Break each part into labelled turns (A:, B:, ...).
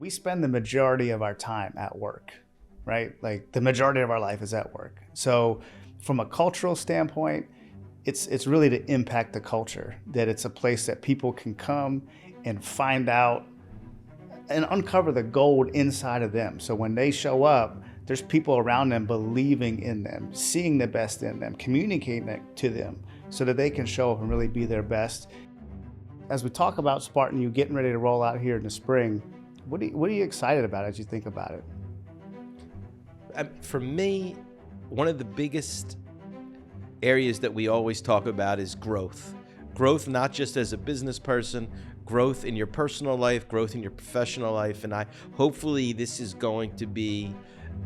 A: We spend the majority of our time at work, right? Like the majority of our life is at work. So from a cultural standpoint, it's really to impact the culture, that it's a place that people can come and find out and uncover the gold inside of them. So when they show up, there's people around them believing in them, seeing the best in them, communicating it to them so that they can show up and really be their best. As we talk about Spartan U getting ready to roll out here in the spring, what are you excited about as you think about it?
B: For me, one of the biggest areas that we always talk about is growth. Growth not just as a business person, growth in your personal life, growth in your professional life, and hopefully this is going to be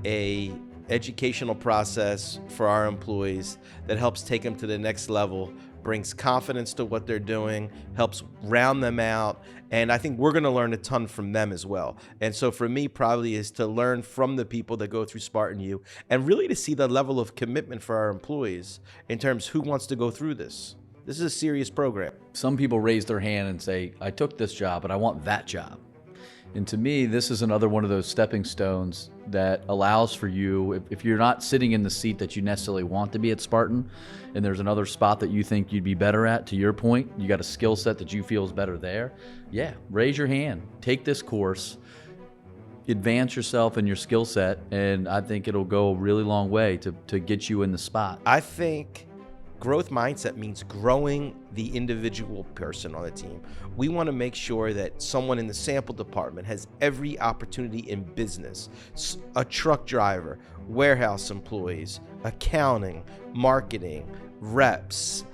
B: a educational process for our employees that helps take them to the next level, brings confidence to what they're doing, helps round them out, and I think we're going to learn a ton from them as well. And so for me, probably is to learn from the people that go through Spartan U and really to see the level of commitment for our employees in terms of who wants to go through this. This is a serious program.
C: Some people raise their hand and say, I took this job, but I want that job. And to me, this is another one of those stepping stones that allows for you, if you're not sitting in the seat that you necessarily want to be at Spartan, and there's another spot that you think you'd be better at, to your point, you got a skill set that you feel is better there, yeah, raise your hand, take this course, advance yourself and your skill set, and I think it'll go a really long way to get you in the spot.
B: I think growth mindset means growing the individual person on the team. We want to make sure that someone in the sample department has every opportunity in business. A truck driver, warehouse employees, accounting, marketing, reps,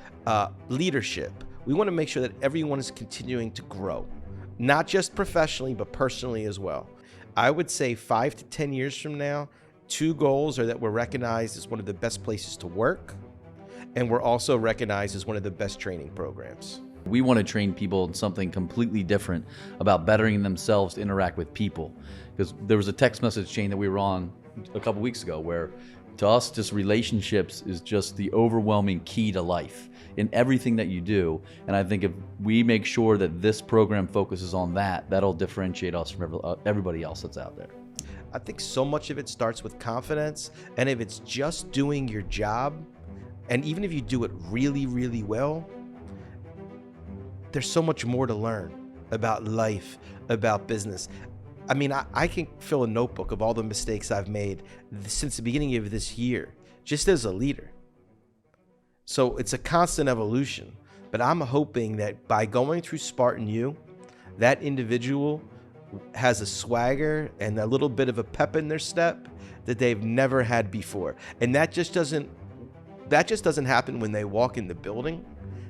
B: leadership. We want to make sure that everyone is continuing to grow, not just professionally, but personally as well. I would say 5 to 10 years from now, 2 goals are that we're recognized as one of the best places to work, and we're also recognized as one of the best training programs.
C: We want to train people in something completely different about bettering themselves to interact with people. Because there was a text message chain that we were on a couple weeks ago where to us, just relationships is just the overwhelming key to life in everything that you do. And I think if we make sure that this program focuses on that, that'll differentiate us from everybody else that's out there.
B: I think so much of it starts with confidence, and if it's just doing your job, and even if you do it really, really well, there's so much more to learn about life, about business. I mean, I can fill a notebook of all the mistakes I've made since the beginning of this year, just as a leader. So it's a constant evolution, but I'm hoping that by going through Spartan U, that individual has a swagger and a little bit of a pep in their step that they've never had before. And that just doesn't happen when they walk in the building.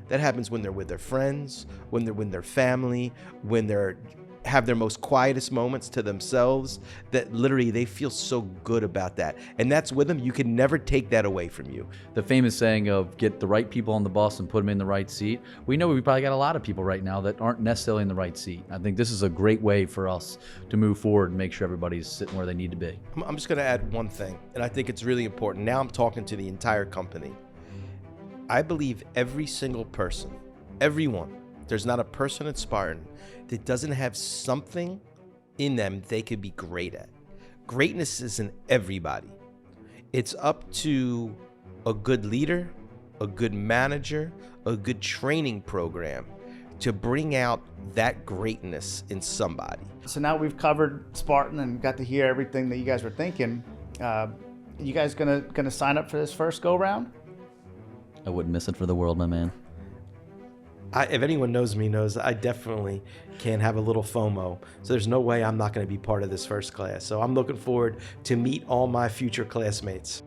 B: That happens when they're with their friends, when they're with their family, when they're have their most quietest moments to themselves, that literally they feel so good about that. And that's with them. You can never take that away from you.
C: The famous saying of get the right people on the bus and put them in the right seat. We know we probably got a lot of people right now that aren't necessarily in the right seat. I think this is a great way for us to move forward and make sure everybody's sitting where they need to be.
B: I'm just going to add one thing, and I think it's really important. Now I'm talking to the entire company. I believe every single person, everyone, there's not a person at Spartan that doesn't have something in them they could be great at. Greatness is in everybody. It's up to a good leader, a good manager, a good training program to bring out that greatness in somebody.
A: So now we've covered Spartan and got to hear everything that you guys were thinking. You guys gonna sign up for this first go round?
C: I wouldn't miss it for the world, my man.
B: If anyone knows me knows I definitely can have a little FOMO. So there's no way I'm not going to be part of this first class. So I'm looking forward to meet all my future classmates.